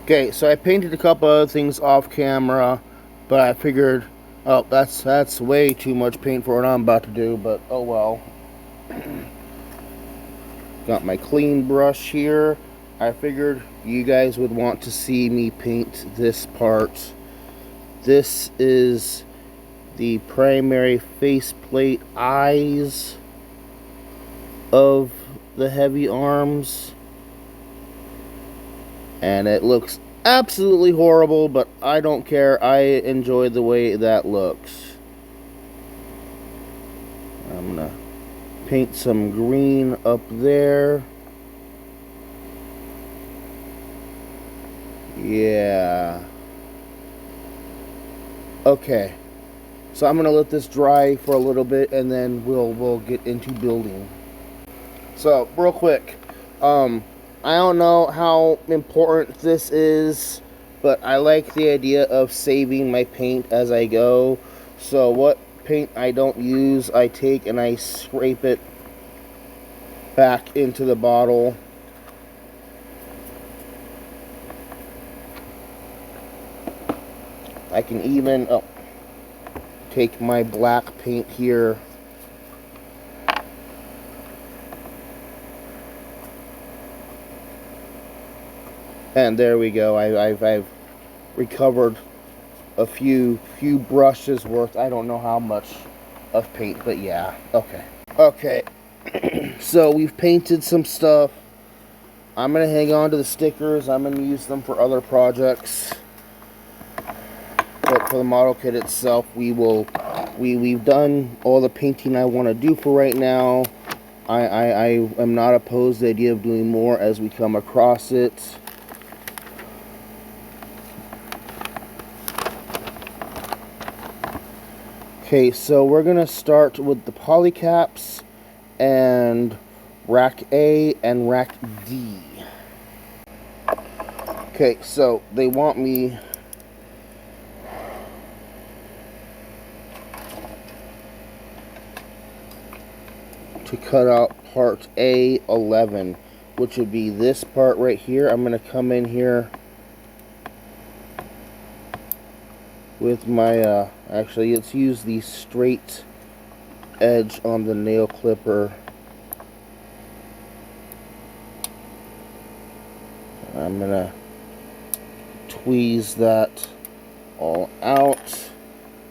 Okay, so I painted a couple other things off camera, but I figured, oh, that's way too much paint for what I'm about to do, but oh well. Got my clean brush here. I figured you guys would want to see me paint this part. This is the primary faceplate eyes of the Heavyarms. And it looks absolutely horrible, but I don't care. I enjoy the way that looks. I'm gonna paint some green up there. Yeah. Okay. So I'm gonna let this dry for a little bit, and then we'll get into building. So real quick, I don't know how important this is, but I like the idea of saving my paint as I go. So what paint I don't use, I take and I scrape it back into the bottle. I can even take my black paint here . And there we go. I've recovered a few brushes worth. I don't know how much of paint, but yeah. Okay. So we've painted some stuff. I'm gonna hang on to the stickers. I'm gonna use them for other projects. But for the model kit itself, we've done all the painting I want to do for right now. I am not opposed to the idea of doing more as we come across it. Okay, so we're going to start with the polycaps and rack A and rack D. Okay, so they want me to cut out part A11, which would be this part right here. I'm going to come in here with my, actually let's use the straight edge on the nail clipper. I'm gonna tweeze that all out,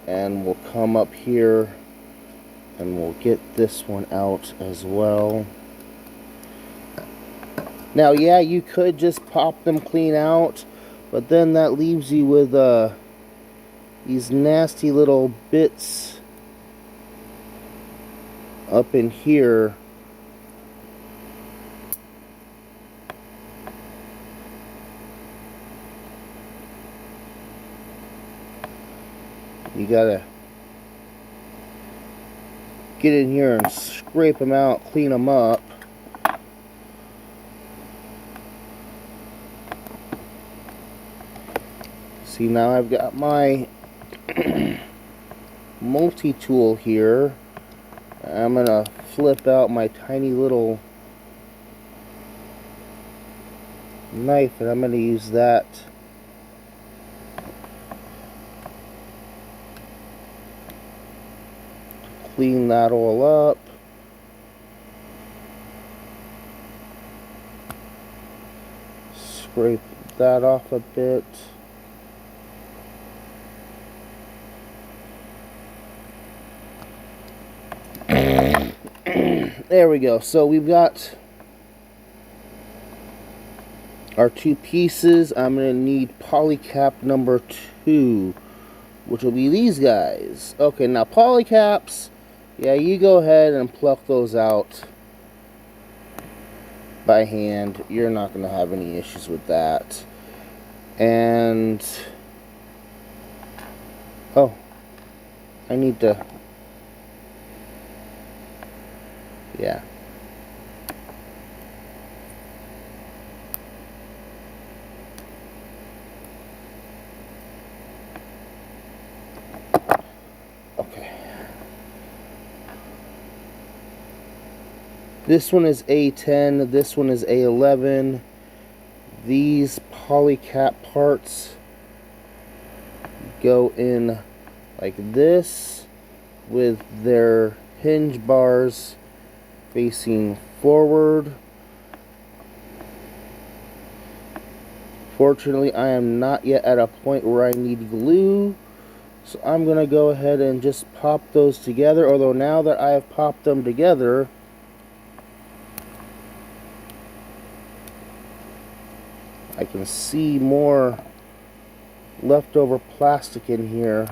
and we'll come up here and we'll get this one out as well. Now, yeah, you could just pop them clean out, but then that leaves you with these nasty little bits up in here. You gotta get in here and scrape them out, clean them up. See, now I've got my multi-tool here. I'm gonna flip out my tiny little knife, and I'm gonna use that to clean that all up. Scrape that off a bit. There we go. So we've got our two pieces. I'm going to need polycap number 2, which will be these guys. Okay, now polycaps, yeah, you go ahead and pluck those out by hand. You're not going to have any issues with that. And oh, I need to, yeah. Okay. This one is A10, this one is A11. these polycap parts go in like this with their hinge bars facing forward. Fortunately, I am not yet at a point where I need glue, so I'm going to go ahead and just pop those together, although now that I have popped them together, I can see more leftover plastic in here.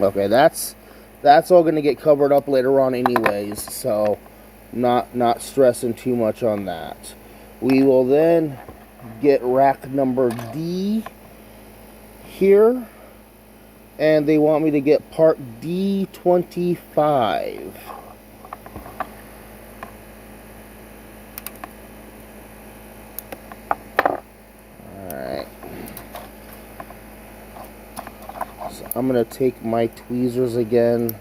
Okay, that's all going to get covered up later on anyways, so not stressing too much on that. We will then get rack number D here, and they want me to get part D25. Alright. So I'm going to take my tweezers again.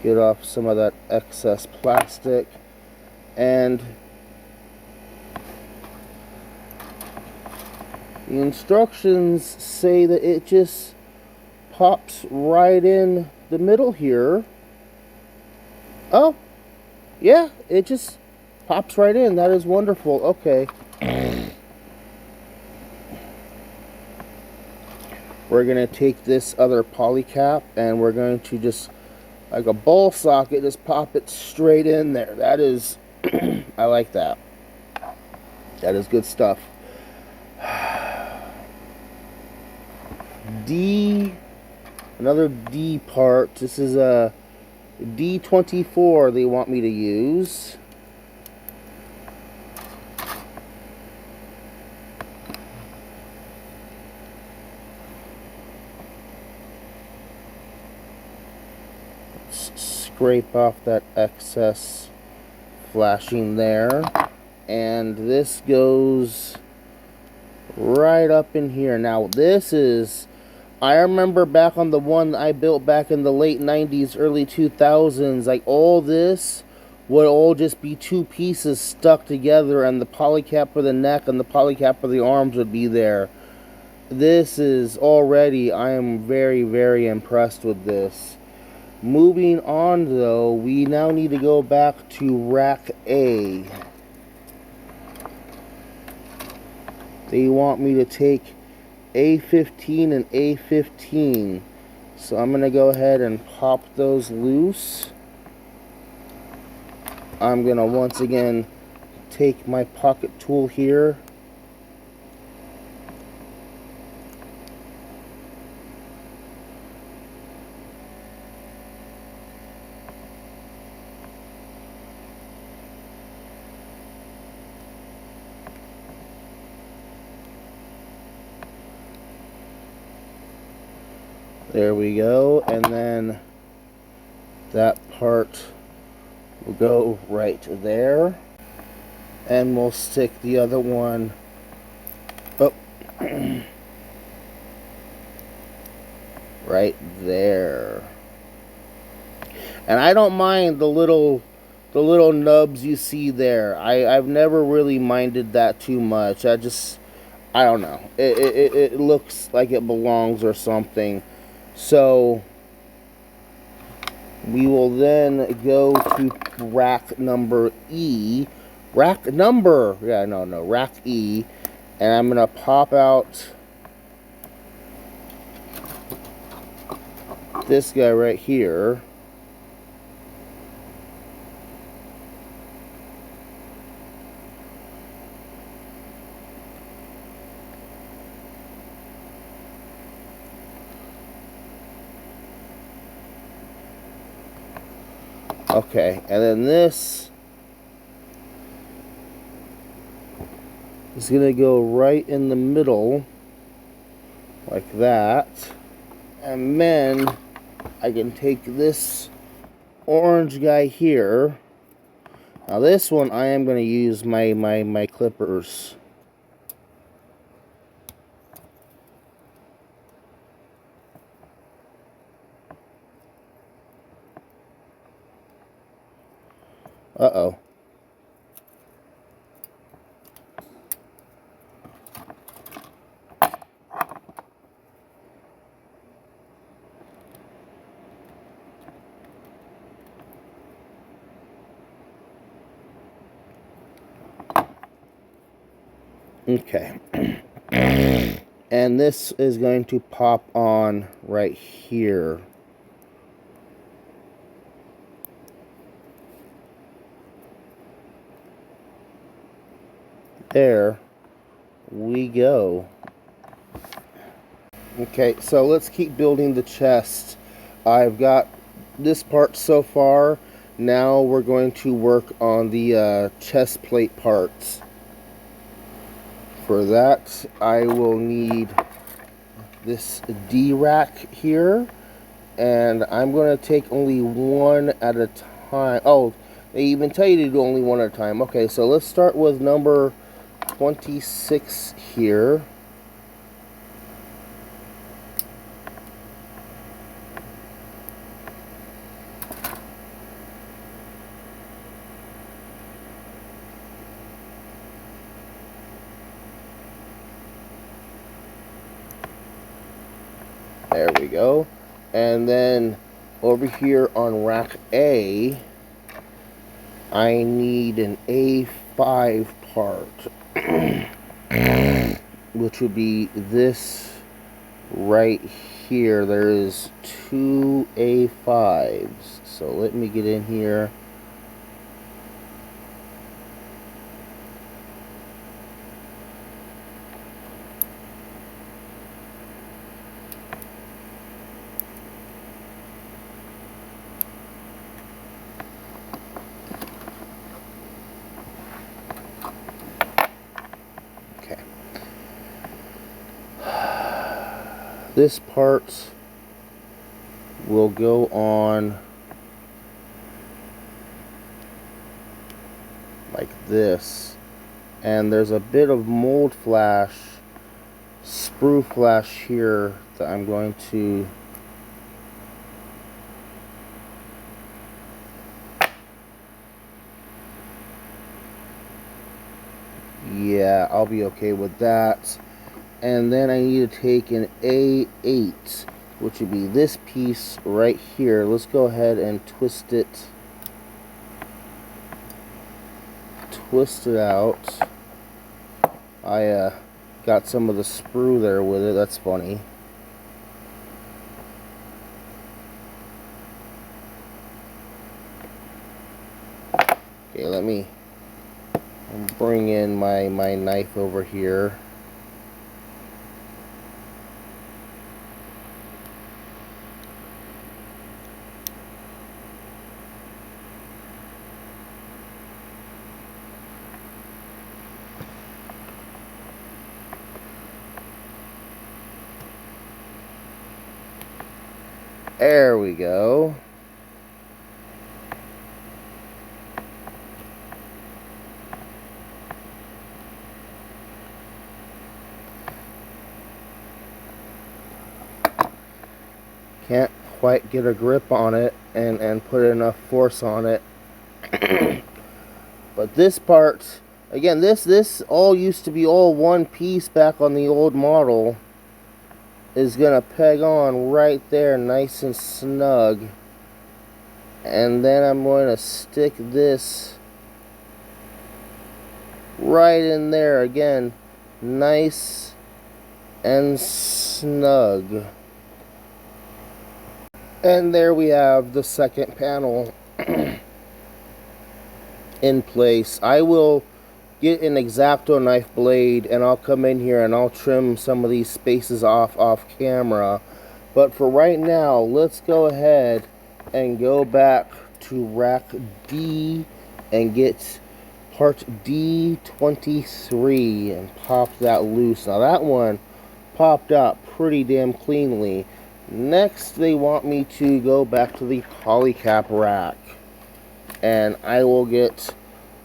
Get off some of that excess plastic, and the instructions say that it just pops right in the middle here. Oh, yeah, it just pops right in. That is wonderful. Okay. We're going to take this other poly cap and we're going to just, like a ball socket, just pop it straight in there. That is, I like that. That is good stuff. D, another D part. This is a D24 they want me to use. Scrape off that excess flashing there, and this goes right up in here. Now this is, I remember back on the one I built back in the late 90s, early 2000s, like all this would all just be two pieces stuck together, and the polycap for the neck and the polycap for the arms would be there. This is already, I am very, very impressed with this. Moving on though, we now need to go back to rack A. They want me to take A15 and A15. So I'm going to go ahead and pop those loose. I'm going to once again take my pocket tool here. There we go, and then that part will go right there, and we'll stick the other one up right there. And I don't mind the little nubs you see there. I've never really minded that too much. I don't know. It looks like it belongs or something. So we will then go to rack number E. Rack E. And I'm going to pop out this guy right here. Okay, and then this is going to go right in the middle, like that. And then I can take this orange guy here. Now this one I am going to use my clippers. Uh-oh. Okay. And this is going to pop on right here. There we go. Okay, so let's keep building the chest. I've got this part so far. Now we're going to work on the chest plate parts. For that, I will need this D-rack here, and I'm going to take only one at a time. Oh, they even tell you to do only one at a time. Okay, so let's start with number 26 here. There we go. And then over here on rack A, I need an A5 part, which would be this right here. There is two A5s. So let me get in here. This part will go on like this, and there's a bit of mold flash, sprue flash here that I'm going to I'll be okay with that. And then I need to take an A8, which would be this piece right here. Let's go ahead and twist it out. I got some of the sprue there with it. That's funny. Okay, let me bring in my knife over here. There we go. Can't quite get a grip on it and put enough force on it. But this part, again, this all used to be all one piece back on the old model, is gonna peg on right there nice and snug. And then I'm going to stick this right in there again, nice and snug. And there we have the second panel in place. I will get an X-Acto knife blade and I'll come in here and I'll trim some of these spaces off camera. But for right now, let's go ahead and go back to rack D and get part D23 and pop that loose. Now that one popped out pretty damn cleanly. Next, they want me to go back to the polycap rack, and I will get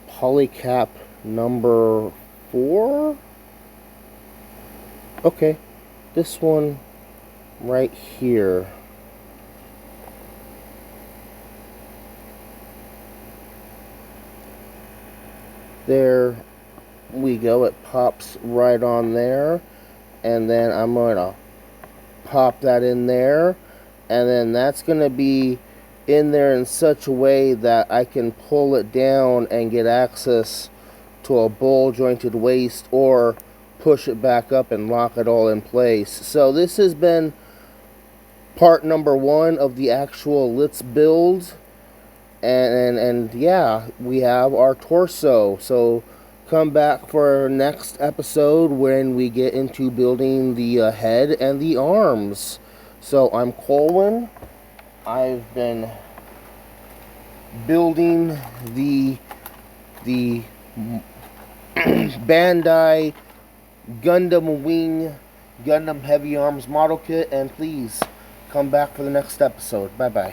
polycap number 4. Okay, this one right here. There we go, it pops right on there, and then I'm going to pop that in there, and then that's going to be in there in such a way that I can pull it down and get access to a ball jointed waist, or push it back up and lock it all in place. So this has been part number 1 of the actual Let's build, and yeah, we have our torso. So come back for our next episode when we get into building the head and the arms. So I'm Colwen. I've been building the Bandai Gundam Wing Gundam Heavy Arms model kit, and please come back for the next episode. Bye bye.